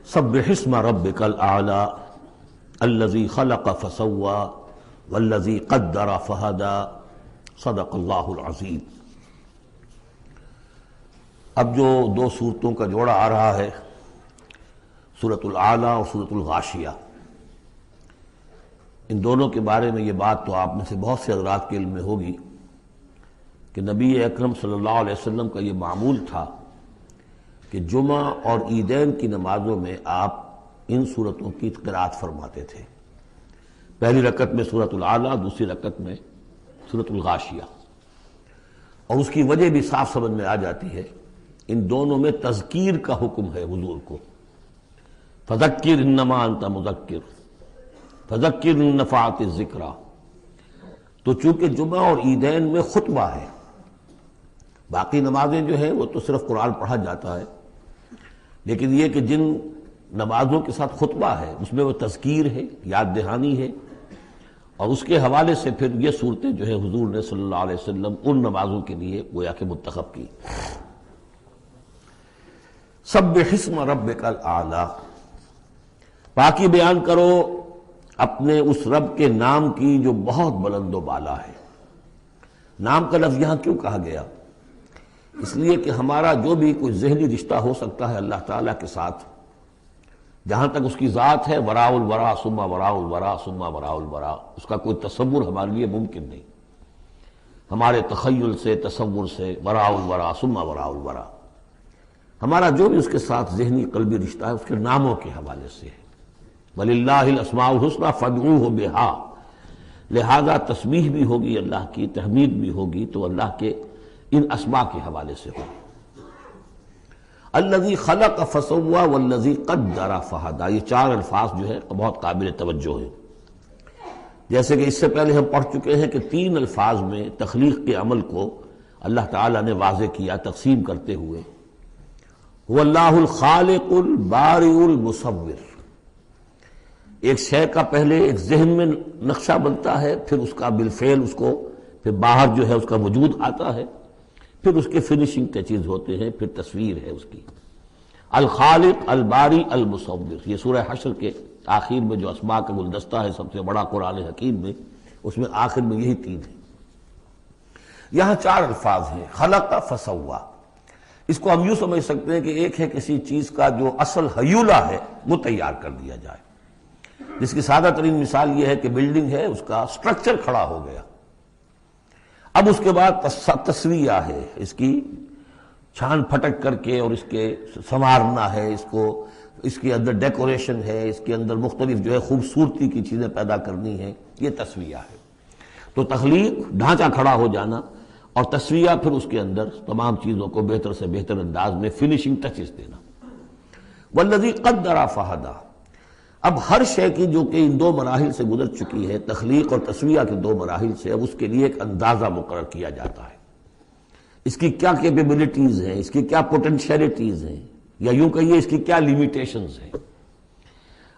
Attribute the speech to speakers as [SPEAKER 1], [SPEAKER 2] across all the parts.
[SPEAKER 1] سبح اسم ربک الاعلی الذی خلق فسوی والذی قدر فہدی صدق اللہ العظیم۔ اب جو دو صورتوں کا جوڑا آ رہا ہے، سورۃ الاعلی اور سورۃ الغاشیہ، ان دونوں کے بارے میں یہ بات تو آپ میں سے بہت سے حضرات کے علم میں ہوگی کہ نبی اکرم صلی اللہ علیہ وسلم کا یہ معمول تھا کہ جمعہ اور عیدین کی نمازوں میں آپ ان صورتوں کی قرأت فرماتے تھے، پہلی رکعت میں سورۃ الاعلی، دوسری رکعت میں سورۃ الغاشیہ، اور اس کی وجہ بھی صاف سمجھ میں آ جاتی ہے، ان دونوں میں تذکیر کا حکم ہے حضور کو، فذکر انما انت مذکر فذکر ان نفعت الذکریٰ۔ تو چونکہ جمعہ اور عیدین میں خطبہ ہے، باقی نمازیں جو ہیں وہ تو صرف قرآن پڑھا جاتا ہے، لیکن یہ کہ جن نمازوں کے ساتھ خطبہ ہے اس میں وہ تذکیر ہے، یاد دہانی ہے، اور اس کے حوالے سے پھر یہ صورتیں جو ہے حضور نے صلی اللہ علیہ وسلم ان نمازوں کے لیے گویا کہ منتخب کی۔ سبح اسم ربک الاعلی، پاکی بیان کرو اپنے اس رب کے نام کی جو بہت بلند و بالا ہے۔ نام کا لفظ یہاں کیوں کہا گیا؟ اس لیے کہ ہمارا جو بھی کوئی ذہنی رشتہ ہو سکتا ہے اللہ تعالیٰ کے ساتھ، جہاں تک اس کی ذات ہے، وراء الورا ثم وراء الورا ثم وراء الورا، اس کا کوئی تصور ہمارے لیے ممکن نہیں، ہمارے تخیل سے، تصور سے، وراء الورا ثم وراء الورا، ہمارا جو بھی اس کے ساتھ ذہنی قلبی رشتہ ہے اس کے ناموں کے حوالے سے ہے۔ وَلِلَّهِ الْأَسْمَاءُ الْحُسْنَىٰ فَادْعُوهُ بِهَا، لہذا تسبیح بھی ہوگی اللہ کی، تحمید بھی ہوگی تو اللہ کے ان اسماء کے حوالے سے ہوگی۔ الذی خلق فسوی والذی قدر فہدی، یہ چار الفاظ جو ہے بہت قابل توجہ ہیں۔ جیسے کہ اس سے پہلے ہم پڑھ چکے ہیں کہ تین الفاظ میں تخلیق کے عمل کو اللہ تعالیٰ نے واضح کیا تقسیم کرتے ہوئے، هو اللہ الخالق البارئ المصور۔ ایک شے کا پہلے ایک ذہن میں نقشہ بنتا ہے، پھر اس کا بالفعل اس کو پھر باہر جو ہے اس کا وجود آتا ہے، پھر اس کے فنشنگ ٹچز ہوتے ہیں، پھر تصویر ہے اس کی۔ الخالق الباری المصور، یہ سورہ حشر کے آخر میں جو اسماء کا گلدستہ ہے سب سے بڑا قرآن حکیم میں، اس میں آخر میں یہی تین ہیں۔ یہاں چار الفاظ ہیں، خلق فسوا۔ اس کو ہم یوں سمجھ سکتے ہیں کہ ایک ہے کسی چیز کا جو اصل حیولہ ہے وہ تیار کر دیا جائے، جس کی سادہ ترین مثال یہ ہے کہ بلڈنگ ہے، اس کا سٹرکچر کھڑا ہو گیا، اب اس کے بعد تسویہ ہے، اس کی چھان پھٹک کر کے اور اس کے سنوارنا ہے، اس کو، اس کے اندر ڈیکوریشن ہے، اس کے اندر مختلف جو ہے خوبصورتی کی چیزیں پیدا کرنی ہے، یہ تسویہ ہے۔ تو تخلیق ڈھانچہ کھڑا ہو جانا، اور تسویہ پھر اس کے اندر تمام چیزوں کو بہتر سے بہتر انداز میں فنشنگ ٹچز دینا۔ والذی قدر فہدی، اب ہر شے کی جو کہ ان دو مراحل سے گزر چکی ہے، تخلیق اور تسویہ کے دو مراحل سے، اب اس کے لیے ایک اندازہ مقرر کیا جاتا ہے، اس کی کیا کیپیبلٹیز ہیں، اس کی کیا پوٹینشیلٹیز ہیں، یا یوں کہیے اس کی کیا لیمیٹیشنز ہیں۔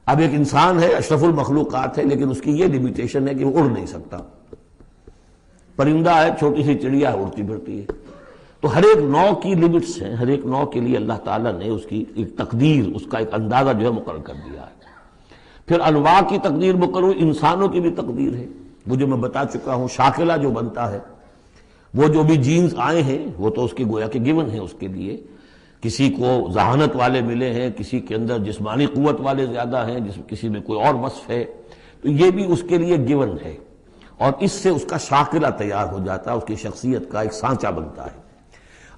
[SPEAKER 1] اب ایک انسان ہے، اشرف المخلوقات ہے، لیکن اس کی یہ لیمیٹیشن ہے کہ وہ اڑ نہیں سکتا۔ پرندہ ہے، چھوٹی سی چڑیا ہے، اڑتی پھرتی ہے۔ تو ہر ایک نوع کی لمٹس ہیں، ہر ایک نوع کے لیے اللہ تعالیٰ نے اس کی ایک تقدیر، اس کا ایک اندازہ جو ہے مقرر کر دیا ہے۔ پھر انواع کی تقدیر مقرر، انسانوں کی بھی تقدیر ہے، وہ جو میں بتا چکا ہوں، شاکلہ جو بنتا ہے، وہ جو بھی جینز آئے ہیں وہ تو اس کے گویا کہ گیون ہیں اس کے لیے، کسی کو ذہانت والے ملے ہیں، کسی کے اندر جسمانی قوت والے زیادہ ہیں، کسی میں کوئی اور وصف ہے، تو یہ بھی اس کے لیے گیون ہے، اور اس سے اس کا شاکلہ تیار ہو جاتا ہے، اس کی شخصیت کا ایک سانچہ بنتا ہے۔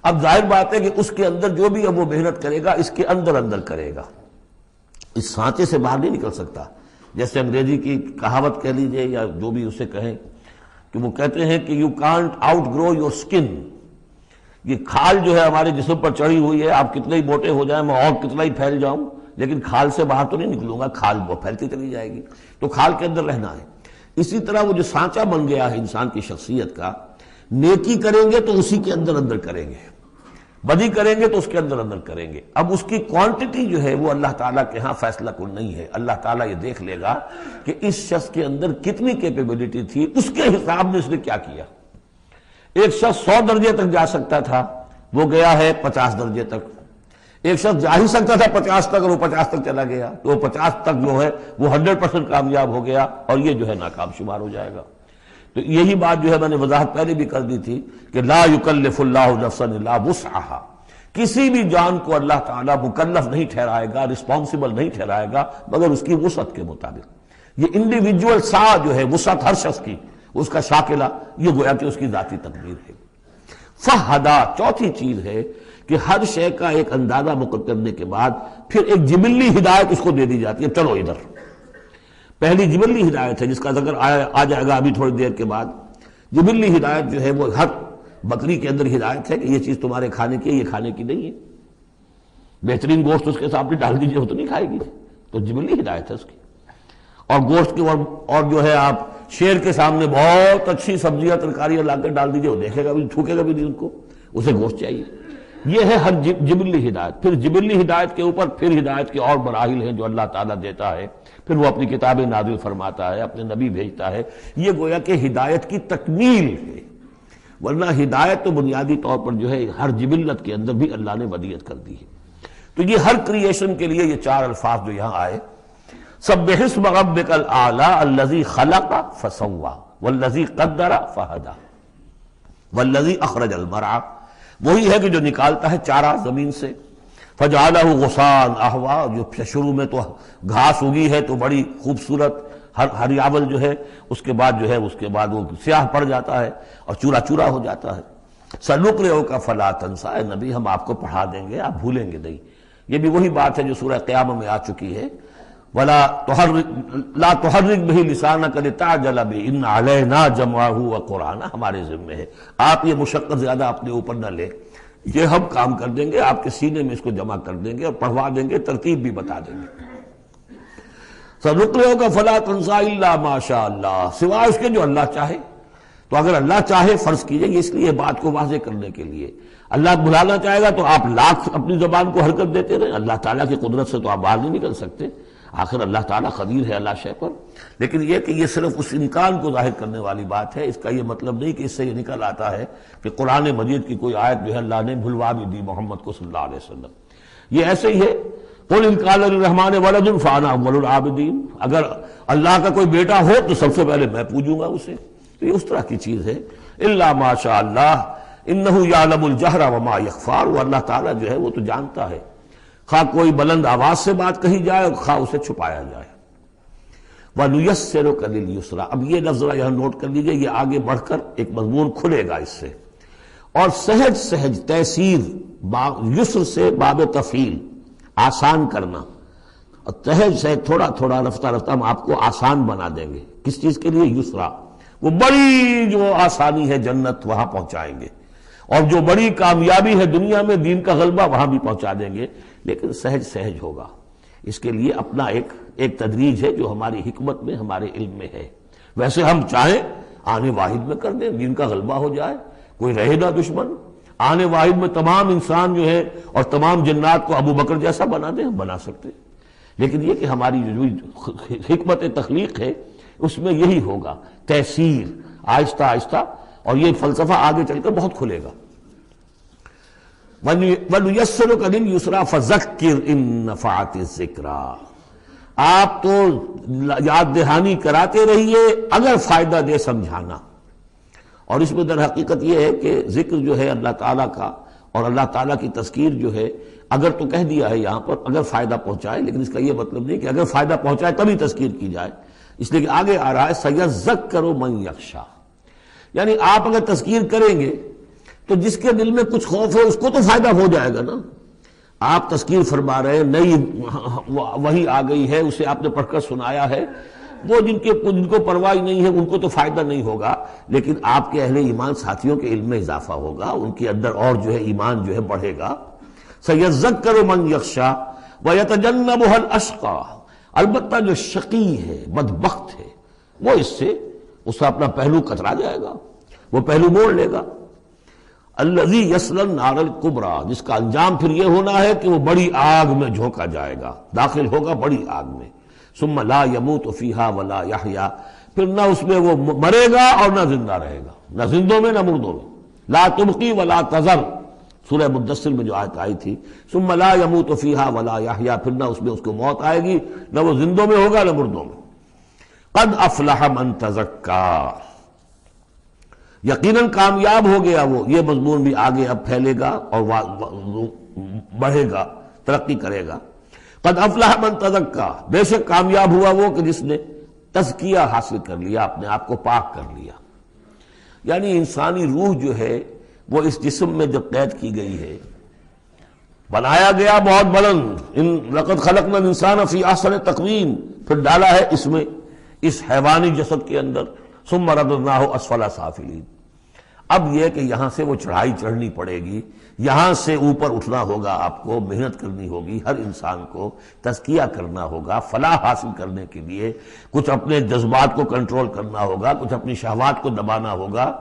[SPEAKER 1] اب ظاہر بات ہے کہ اس کے اندر جو بھی اب وہ محنت کرے گا، اس کے اندر اندر کرے گا، اس سانچے سے باہر نہیں نکل سکتا۔ جیسے انگریزی کی کہاوت کہہ لیجئے یا جو بھی اسے کہیں، کہ وہ کہتے ہیں کہ you can't outgrow your skin, یہ کھال جو ہے ہمارے جسم پر چڑھی ہوئی ہے، آپ کتنے ہی موٹے ہو جائیں، میں اور کتنا ہی پھیل جاؤں، لیکن کھال سے باہر تو نہیں نکلوں گا، کھال وہ پھیلتی چلی جائے گی، تو کھال کے اندر رہنا ہے۔ اسی طرح وہ جو سانچہ بن گیا ہے انسان کی شخصیت کا، نیکی کریں گے تو اسی کے اندر اندر کریں گے، بدی کریں گے تو اس کے اندر اندر کریں گے۔ اب اس کی کوانٹٹی جو ہے وہ اللہ تعالیٰ کے ہاں فیصلہ کن نہیں ہے، اللہ تعالیٰ یہ دیکھ لے گا کہ اس شخص کے اندر کتنی کیپیبلٹی تھی، اس کے حساب میں اس نے کیا کیا۔ ایک شخص 100 درجے تک جا سکتا تھا، وہ گیا ہے 50 درجے تک، ایک شخص جا ہی سکتا تھا 50 تک اور وہ 50 تک چلا گیا، تو وہ 50 تک جو ہے وہ 100% کامیاب ہو گیا اور یہ جو ہے ناکام شمار ہو جائے گا۔ تو یہی بات جو ہے میں نے وضاحت پہلے بھی کر دی تھی کہ لا یکلف اللہ نفسا الا وسعہا، کسی بھی جان کو اللہ تعالیٰ مکلف نہیں ٹھہرائے گا، رسپانسبل نہیں ٹھہرائے گا مگر اس کی وسعت کے مطابق۔ یہ انڈیویجول سا جو ہے وسعت ہر شخص کی، اس کا شاکلہ، یہ گویا کہ اس کی ذاتی تقدیر ہے۔ فہدا، چوتھی چیز ہے کہ ہر شے کا ایک اندازہ مقرر کرنے کے بعد پھر ایک جبلی ہدایت اس کو دے دی جاتی ہے، چلو ادھر۔ پہلی جبلی ہدایت ہے جس کا ذکر آ جائے گا ابھی تھوڑی دیر کے بعد۔ جبلی ہدایت جو ہے وہ ہر بکری کے اندر ہدایت ہے کہ یہ چیز تمہارے کھانے کی ہے، یہ کھانے کی نہیں ہے۔ بہترین گوشت اس کے سامنے ڈال دیجیے وہ تو نہیں کھائے گی، تو جبلی ہدایت ہے اس کی۔ اور گوشت کی اور جو ہے آپ شیر کے سامنے بہت اچھی سبزیاں ترکاریاں لا کے ڈال دیجیے، وہ دیکھے گا بھی، تھوکے گا بھی نہیں، ان کو اسے گوشت چاہیے۔ یہ ہے ہر جبلی ہدایت۔ پھر جبلی ہدایت کے اوپر پھر ہدایت کے اور مراحل ہیں جو اللہ تعالیٰ دیتا ہے، پھر وہ اپنی کتابیں نازل فرماتا ہے، اپنے نبی بھیجتا ہے۔ یہ گویا کہ ہدایت کی تکمیل ہے، ورنہ ہدایت تو بنیادی طور پر جو ہے ہر جبلت کے اندر بھی اللہ نے ودیت کر دی ہے۔ تو یہ ہر کریشن کے لیے یہ چار الفاظ جو یہاں آئے، سبح اسم ربک الاعلی الذی خلق فسوی والذی قدر فہدی والذی اخرج المرعی، وہی ہے کہ جو نکالتا ہے چارہ زمین سے، فجعلہ غثاء احوا، جو شروع میں تو گھاس اگی ہے تو بڑی خوبصورت ہریاول جو ہے، اس کے بعد وہ سیاہ پڑ جاتا ہے اور چورا چورا ہو جاتا ہے۔ سنقرئک فلا تنسى، اے نبی ہم آپ کو پڑھا دیں گے، آپ بھولیں گے نہیں۔ یہ بھی وہی بات ہے جو سورہ قیامہ میں آ چکی ہے، لا تحرک به لسانک لتعجل به ان علینا جمعہ وقرآنہ، ہمارے ذمہ ہے، آپ یہ مشقت زیادہ اپنے اوپر نہ لیں، یہ ہم کام کر دیں گے، آپ کے سینے میں اس کو جمع کر دیں گے اور پڑھوا دیں گے، ترتیب بھی بتا دیں گے۔ سنقرئک فلا تنسى الا ما شاء اللہ، سوائے اس کے جو اللہ چاہے۔ تو اگر اللہ چاہے، فرض کیجئے اس لیے بات کو واضح کرنے کے لیے، اللہ بلانا چاہے گا تو آپ لاکھ اپنی زبان کو حرکت دیتے رہیں، اللہ تعالیٰ کی قدرت سے تو آپ باہر نہیں نکل سکتے، آخر اللہ تعالیٰ قدیر ہے اللہ شے پر۔ لیکن یہ کہ یہ صرف اس امکان کو ظاہر کرنے والی بات ہے، اس کا یہ مطلب نہیں کہ اس سے یہ نکل آتا ہے کہ قرآن مجید کی کوئی آیت جو ہے اللہ نے بھلوا بھی دی محمد کو صلی اللہ علیہ وسلم۔ یہ ایسے ہی ہے، قل ان کان للرحمن ولد فانا اول العابدین، اگر اللہ کا کوئی بیٹا ہو تو سب سے پہلے میں پوجوں گا اسے۔ تو یہ اس طرح کی چیز ہے، الا ما شاء اللہ انہ یعلم الجہر وما یخفی، وہ اللہ تعالیٰ جو ہے وہ تو جانتا ہے، خواہ کوئی بلند آواز سے بات کہی جائے اور خواہ اسے چھپایا جائے۔ وَنُيَسِّرُكَ لِلْيُسْرَىٰ، اب یہ لفظ ذرا یہاں نوٹ کر لیجئے، یہ آگے بڑھ کر ایک مضمون کھلے گا اس سے۔ اور سہج سہج تیسیر، یسر سے باب تفعیل، آسان کرنا، اور سہج سہج تھوڑا تھوڑا رفتہ رفتہ ہم آپ کو آسان بنا دیں گے۔ کس چیز کے لیے؟ یسرا، وہ بڑی جو آسانی ہے جنت وہاں پہنچائیں گے، اور جو بڑی کامیابی ہے دنیا میں دین کا غلبہ وہاں بھی پہنچا دیں گے، لیکن سہج سہج ہوگا۔ اس کے لیے اپنا ایک تدریج ہے جو ہماری حکمت میں، ہمارے علم میں ہے۔ ویسے ہم چاہیں آنے واحد میں کر دیں، دین کا غلبہ ہو جائے، کوئی رہے نہ دشمن، آنے واحد میں تمام انسان جو ہے اور تمام جنات کو ابو بکر جیسا بنا دیں، ہم بنا سکتے ہیں۔ لیکن یہ کہ ہماری جو حکمت تخلیق ہے اس میں یہی ہوگا، تیسیر، آہستہ آہستہ، اور یہ فلسفہ آگے چل کر بہت کھلے گا۔ وَنُيَسِّرُكَ لِلْيُسْرَىٰ فَذَكِّرْ إِن نَّفَعَتِ الذِّكْرَىٰ، آپ تو یاد دہانی کراتے رہیے اگر فائدہ دے سمجھانا۔ اور اس میں در حقیقت یہ ہے کہ ذکر جو ہے اللہ تعالیٰ کا اور اللہ تعالیٰ کی تذکیر جو ہے، اگر تو کہہ دیا ہے یہاں پر اگر فائدہ پہنچائے، لیکن اس کا یہ مطلب نہیں کہ اگر فائدہ پہنچائے تبھی تذکیر کی جائے، اس لیے کہ آگے آ رہا ہے سَيَذَّكَّرُ مَن يَخْشَىٰ، یعنی آپ اگر تذکیر کریں گے تو جس کے دل میں کچھ خوف ہے اس کو تو فائدہ ہو جائے گا نا۔ آپ تذکیر فرما رہے ہیں، نئی وحی آ گئی ہے، اسے آپ نے پڑھ کر سنایا ہے، وہ جن کو پرواہ نہیں ہے ان کو تو فائدہ نہیں ہوگا، لیکن آپ کے اہل ایمان ساتھیوں کے علم میں اضافہ ہوگا، ان کے اندر اور جو ہے ایمان جو ہے بڑھے گا۔ سَيَذَّكَّرُ مَن يَخْشَىٰ وَيَتَجَنَّبُهَا الْأَشْقَىٰ، البتہ جو شقی ہے، بدبخت ہے، وہ اس کا اپنا پہلو کترا جائے گا، وہ پہلو موڑ لے گا۔ الذی یصلی النار الکبریٰ، جس کا انجام پھر یہ ہونا ہے کہ وہ بڑی آگ میں جھونکا جائے گا، داخل ہوگا بڑی آگ میں۔ ثم لا یموت فیہا ولا یحییٰ، پھر نہ اس میں وہ مرے گا اور نہ زندہ رہے گا، نہ زندوں میں نہ مردوں میں۔ لا تبقی ولا تذر، سورہ مدثر میں جو آیت آئی تھی، ثم لا يموت فیہا ولا یحییٰ، پھر نہ اس میں اس کو موت آئے گی، نہ وہ زندوں میں ہوگا نہ مردوں میں۔ قد افلح من تزکا، یقیناً کامیاب ہو گیا وہ، یہ مضمون بھی آگے اب پھیلے گا اور بڑھے گا، ترقی کرے گا۔ قد افلح من تزکا، بے شک کامیاب ہوا وہ کہ جس نے تزکیہ حاصل کر لیا، اپنے آپ کو پاک کر لیا۔ یعنی انسانی روح جو ہے وہ اس جسم میں جب قید کی گئی ہے، بنایا گیا بہت بلند، لقد خلقنا الانسان فی احسن تقویم، پھر ڈالا ہے اس میں، اس حیوانی جسد کے اندر، ثم رددناہ اسفل سافلین۔ اب یہ کہ یہاں سے وہ چڑھائی چڑھنی پڑے گی، یہاں سے اوپر اٹھنا ہوگا، آپ کو محنت کرنی ہوگی، ہر انسان کو تزکیہ کرنا ہوگا، فلاح حاصل کرنے کے لیے کچھ اپنے جذبات کو کنٹرول کرنا ہوگا، کچھ اپنی شہوات کو دبانا ہوگا،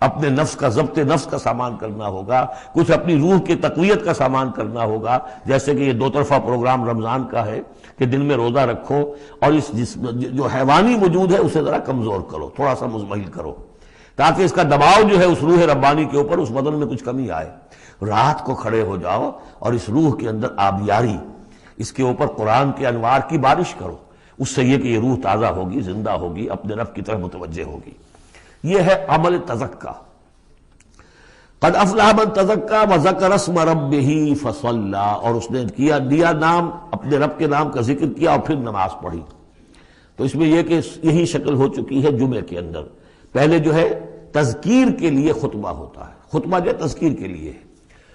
[SPEAKER 1] اپنے نفس کا ضبط نفس کا سامان کرنا ہوگا، کچھ اپنی روح کی تقویت کا سامان کرنا ہوگا، جیسے کہ یہ دو طرفہ پروگرام رمضان کا ہے کہ دن میں روزہ رکھو اور اس جو حیوانی وجود ہے اسے ذرا کمزور کرو، تھوڑا سا مزمحل کرو، تاکہ اس کا دباؤ جو ہے اس روح ربانی کے اوپر، اس بدن میں کچھ کمی آئے۔ رات کو کھڑے ہو جاؤ اور اس روح کے اندر آبیاری، اس کے اوپر قرآن کے انوار کی بارش کرو، اس سے یہ کہ یہ روح تازہ ہوگی، زندہ ہوگی، اپنے رب کی طرف متوجہ ہوگی۔ یہ ہے عمل تزکا۔ قد افلح من تزکا وذکر اسم ربہ فصلی، اور اس نے دیا نام، اپنے رب کے نام کا ذکر کیا اور پھر نماز پڑھی۔ تو اس میں یہ کہ یہی شکل ہو چکی ہے جمعے کے اندر۔ پہلے جو ہے تذکیر کے لیے خطبہ ہوتا ہے، خطبہ جو تذکیر کے لیے ہے۔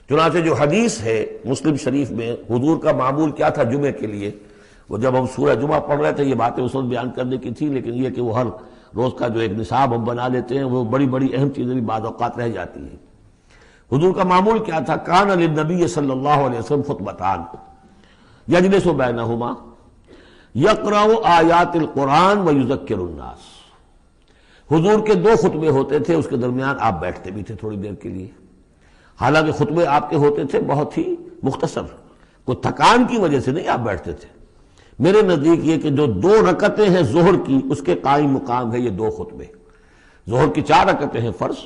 [SPEAKER 1] چنانچہ جو حدیث ہے مسلم شریف میں، حضور کا معمول کیا تھا جمعے کے لیے، وہ جب ہم سورہ جمعہ پڑھ رہے تھے یہ باتیں اس وقت بیان کرنے کی تھی، لیکن یہ کہ وہ ہر روز کا جو ایک نصاب ہم بنا لیتے ہیں، وہ بڑی بڑی اہم چیزیں بھی بعض اوقات رہ جاتی ہیں۔ حضور کا معمول کیا تھا؟ کان للنبی صلی اللہ علیہ وسلم خطبتان یجلس بینہما یقرأ آیات القرآن ویذکر الناس۔ حضور کے دو خطبے ہوتے تھے، اس کے درمیان آپ بیٹھتے بھی تھے تھوڑی دیر کے لیے، حالانکہ خطبے آپ کے ہوتے تھے بہت ہی مختصر، کوئی تھکان کی وجہ سے نہیں آپ بیٹھتے تھے۔ میرے نزدیک یہ کہ جو 2 رکعتیں ہیں ظہر کی، اس کے قائم مقام ہے یہ 2 خطبے۔ ظہر کی 4 رکعتیں ہیں فرض،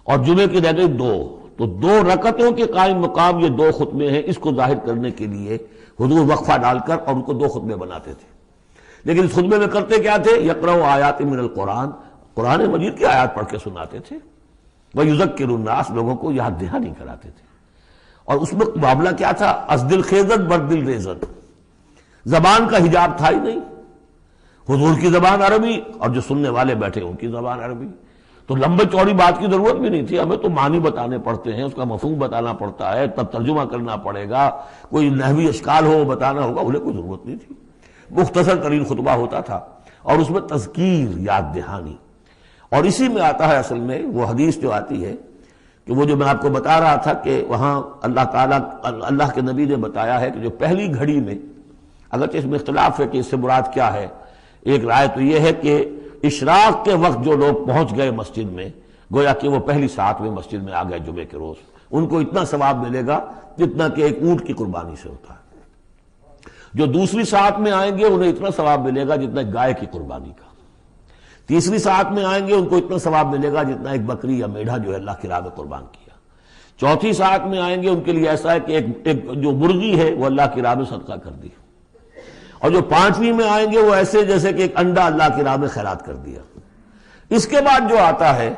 [SPEAKER 1] اور جمعے کی رہ گئی 2، تو 2 رکعتوں کے قائم مقام یہ 2 خطبے ہیں۔ اس کو ظاہر کرنے کے لیے حضور وقفہ ڈال کر اور ان کو 2 خطبے بناتے تھے۔ لیکن اس خطبے میں کرتے کیا تھے؟ یقرأ آیات من القرآن، قرآن مجید کی آیات پڑھ کے سناتے تھے، ویذکر الناس، لوگوں کو یاد دہانی کراتے تھے۔ اور اس میں معاملہ کیا تھا؟ از دل خیزن بر دل ریزن، زبان کا حجاب تھا ہی نہیں، حضور کی زبان عربی اور جو سننے والے بیٹھے ان کی زبان عربی، تو لمبے چوڑی بات کی ضرورت بھی نہیں تھی، ہمیں تو معنی بتانے پڑتے ہیں، اس کا مفہوم بتانا پڑتا ہے، تب ترجمہ کرنا پڑے گا، کوئی نحوی اشکال ہو وہ بتانا ہوگا، انہیں کوئی ضرورت نہیں تھی، مختصر ترین خطبہ ہوتا تھا، اور اس میں تذکیر، یاد دہانی۔ اور اسی میں آتا ہے اصل میں وہ حدیث جو آتی ہے کہ وہ جو میں آپ کو بتا رہا تھا کہ وہاں اللہ تعالیٰ، اللہ کے نبی نے بتایا ہے کہ جو پہلی گھڑی میں، اگرچہ اس میں اختلاف ہے کہ اس سے مراد کیا ہے، ایک رائے تو یہ ہے کہ اشراق کے وقت جو لوگ پہنچ گئے مسجد میں، گویا کہ وہ پہلی ساعت میں مسجد میں آ گئے جمعے کے روز، ان کو اتنا ثواب ملے گا جتنا کہ ایک اونٹ کی قربانی سے ہوتا ہے۔ جو دوسری ساعت میں آئیں گے انہیں اتنا ثواب ملے گا جتنا ایک گائے کی قربانی کا، تیسری ساعت میں آئیں گے ان کو اتنا ثواب ملے گا جتنا ایک بکری یا میڑھا جو ہے اللہ کی راہ میں قربان کیا، چوتھی ساعت میں آئیں گے ان کے لیے ایسا ہے کہ ایک جو مرغی ہے وہ اللہ کی راہ میں صدقہ کر دی، اور جو 5ویں میں آئیں گے وہ ایسے جیسے کہ ایک انڈا اللہ کی راہ میں خیرات کر دیا۔ اس کے بعد جو آتا ہے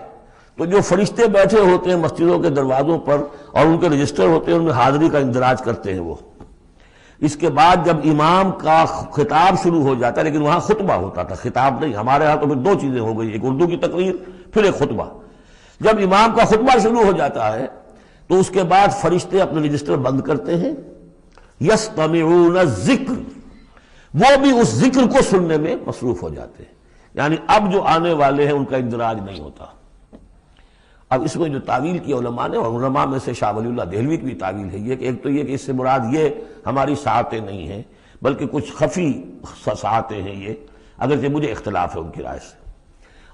[SPEAKER 1] تو جو فرشتے بیٹھے ہوتے ہیں مسجدوں کے دروازوں پر اور ان کے رجسٹر ہوتے ہیں، ان میں حاضری کا اندراج کرتے ہیں وہ، اس کے بعد جب امام کا خطاب شروع ہو جاتا ہے، لیکن وہاں خطبہ ہوتا تھا، خطاب نہیں، ہمارے ہاں تو پھر 2 چیزیں ہو گئی، ایک اردو کی تقریر پھر ایک خطبہ۔ جب امام کا خطبہ شروع ہو جاتا ہے تو اس کے بعد فرشتے اپنے رجسٹر بند کرتے ہیں، یستمعون الذکر، وہ بھی اس ذکر کو سننے میں مصروف ہو جاتے ہیں، یعنی اب جو آنے والے ہیں ان کا اندراج نہیں ہوتا۔ اب اس میں جو تعویل کی علماء نے، اور علماء میں سے شاہ ولی اللہ دہلوی کی بھی تعویل ہے یہ کہ ایک تو یہ کہ اس سے مراد یہ ہماری ساعتیں نہیں ہیں بلکہ کچھ خفی ساعتیں ہیں یہ، اگرچہ مجھے اختلاف ہے ان کی رائے سے۔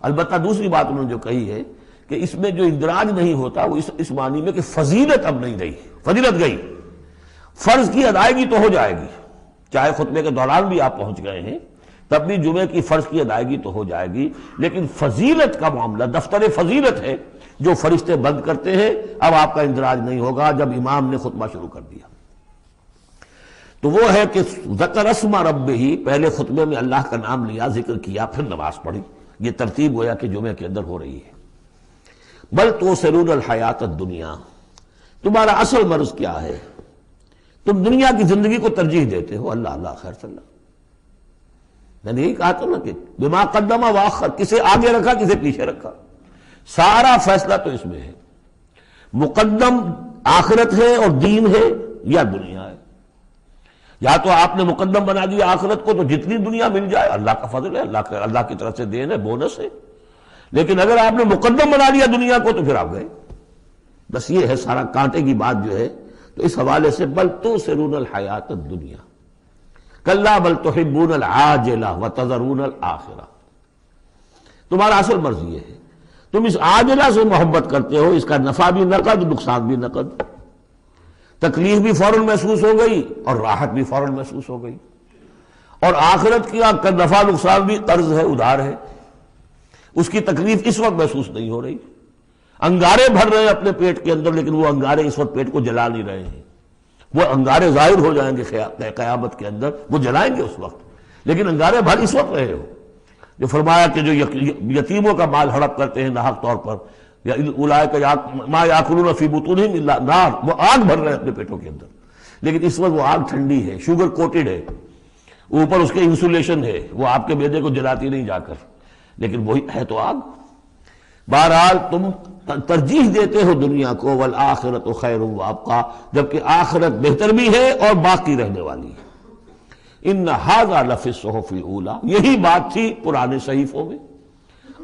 [SPEAKER 1] البتہ دوسری بات انہوں نے جو کہی ہے کہ اس میں جو اندراج نہیں ہوتا وہ اس معنی میں کہ فضیلت اب نہیں رہی، فضیلت گئی، فرض کی ادائیگی تو ہو جائے گی، چاہے خطبے کے دوران بھی آپ پہنچ گئے ہیں تب بھی جمعے کی فرض کی ادائیگی تو ہو جائے گی، لیکن فضیلت کا معاملہ، دفتر فضیلت ہے جو فرشتے بند کرتے ہیں اب آپ کا اندراج نہیں ہوگا جب امام نے خطبہ شروع کر دیا. تو وہ ہے کہ ذکر اسم ربہ، پہلے خطبے میں اللہ کا نام لیا، ذکر کیا، پھر نماز پڑھی. یہ ترتیب گویا کہ جمعے کے اندر ہو رہی ہے. بل تؤثرون الحیات الدنیا، تمہارا اصل مرض کیا ہے؟ تم دنیا کی زندگی کو ترجیح دیتے ہو. اللہ اللہ خیر صلی اللہ، میں نے یہی کہا تھا نا کہ بما قدم واخر، کسے آگے رکھا کسے پیچھے رکھا، سارا فیصلہ تو اس میں ہے. مقدم آخرت ہے اور دین ہے یا دنیا ہے. یا تو آپ نے مقدم بنا دیا آخرت کو تو جتنی دنیا مل جائے اللہ کا فضل ہے، اللہ کی طرف سے دین ہے، بونس ہے. لیکن اگر آپ نے مقدم بنا دیا دنیا کو تو پھر آپ گئے. بس یہ ہے سارا کانٹے کی بات جو ہے. تو اس حوالے سے بل تؤثرون الحیات الدنیا کلا بل تحبون العاجلہ وتذرون الآخرہ. تمہارا اصل مرض یہ ہے، تم اس عاجلہ سے محبت کرتے ہو، اس کا نفع بھی نقد نقصان بھی نقد، تکلیف بھی فوراً محسوس ہو گئی اور راحت بھی فوراً محسوس ہو گئی. اور آخرت کا نفع نقصان بھی قرض ہے، ادھار ہے، اس کی تکلیف اس وقت محسوس نہیں ہو رہی. انگارے بھر رہے ہیں اپنے پیٹ کے اندر لیکن وہ انگارے اس وقت پیٹ کو جلا نہیں رہے ہیں. وہ انگارے ظاہر ہو جائیں گے قیامت کے اندر، وہ جلائیں گے اس وقت، لیکن انگارے بھر اس وقت رہے ہو. جو فرمایا کہ جو یتیموں کا مال ہڑپ کرتے ہیں ناحق طور پر، یا اولئک ما یاکلون فی بطونہم الا النار، وہ آگ بھر رہے ہیں اپنے پیٹوں کے اندر، لیکن اس وقت وہ آگ ٹھنڈی ہے، شوگر کوٹڈ ہے، اوپر اس کے انسولیشن ہے، وہ آپ کے معدے کو جلاتی نہیں جا کر، لیکن وہی ہے تو آگ. بہرحال تم ترجیح دیتے ہو دنیا کو، والآخرۃ خیر وابقیٰ، جبکہ آخرت بہتر بھی ہے اور باقی رہنے والی ہے. ان ھذا لفی الصحف الاولی، یہی بات تھی پرانے صحیفوں میں.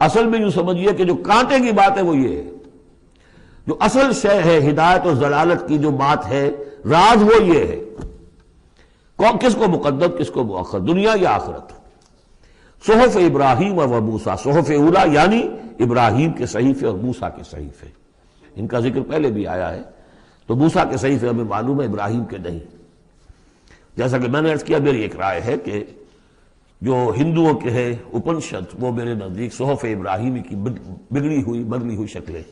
[SPEAKER 1] اصل میں یوں سمجھیے کہ جو کانٹے کی بات ہے وہ یہ ہے، جو اصل شے ہے ہدایت اور ضلالت کی جو بات ہے، راز وہ یہ ہے کس کو مقدم کس کو مؤخر، دنیا یا آخرت. صحف ابراہیم اور موسیٰ، صحف اولا یعنی ابراہیم کے صحیفے اور موسیٰ کے صحیفے، ان کا ذکر پہلے بھی آیا ہے. تو موسیٰ کے صحیفے ہمیں معلوم ہے، ابراہیم کے نہیں. جیسا کہ میں نے عرض کیا، میری ایک رائے ہے کہ جو ہندوؤں کے ہے اپنشد، وہ میرے نزدیک صحف ابراہیمی کی بگڑی ہوئی بدلی ہوئی شکلیں